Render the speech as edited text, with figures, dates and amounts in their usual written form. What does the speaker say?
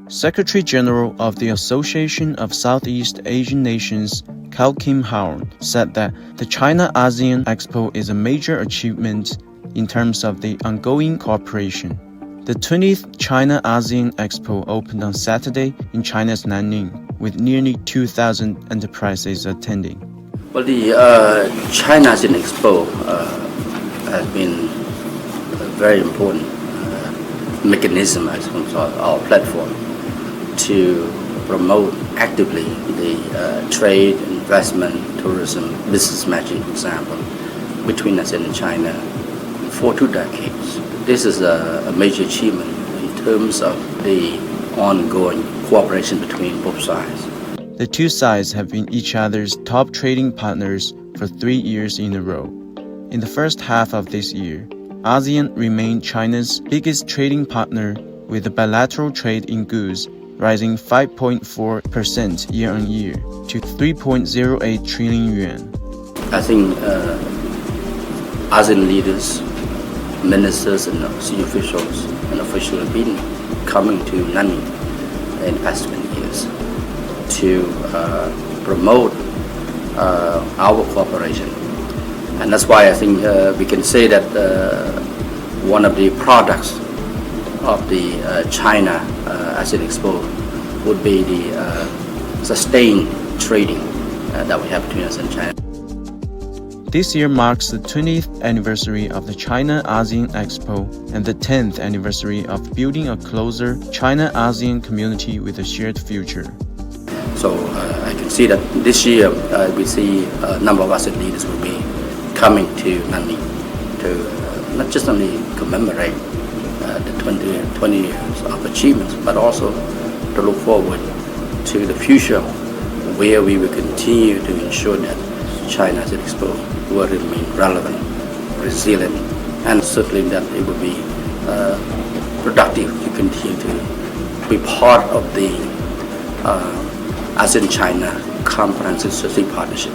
Secretary General of the Association of Southeast Asian Nations, Howerun, said that the China-ASEAN Expo is a major achievement in terms of the ongoing cooperation. The 20th China-ASEAN Expo opened on Saturday in China's Nanning, with nearly 2,000 enterprises attending. Well, the China-ASEAN Expo has been a very important mechanism, I suppose, our platform to promote actively the trade, investment, tourism, business matching, for example, between ASEAN and China for 2 decades. This is a major achievement in terms of the ongoing cooperation between both sides. The two sides have been each other's top trading partners for 3 years in a row. In the first half of this year, ASEAN remained China's biggest trading partner, with the bilateral trade in goods rising 5.4% year-on-year to 3.08 trillion yuan. I think ASEAN leaders, ministers and senior officials have been coming to Nanning in the past 20 years to promote our cooperation. And that's why I think we can say that one of the products of the China ASEAN Expo would be the sustained trading that we have between us and China. This year marks the 20th anniversary of the China-ASEAN Expo and the 10th anniversary of building a closer China-ASEAN community with a shared future. So I can see that this year we see a number of ASEAN leaders will be coming to Nanning to not just only commemorate the 20 years of achievements, but also to look forward to the future where we will continue to ensure that China's Expo will remain relevant, resilient, and certainly that it will be productive to continue to be part of the ASEAN-China Comprehensive Strategic Partnership.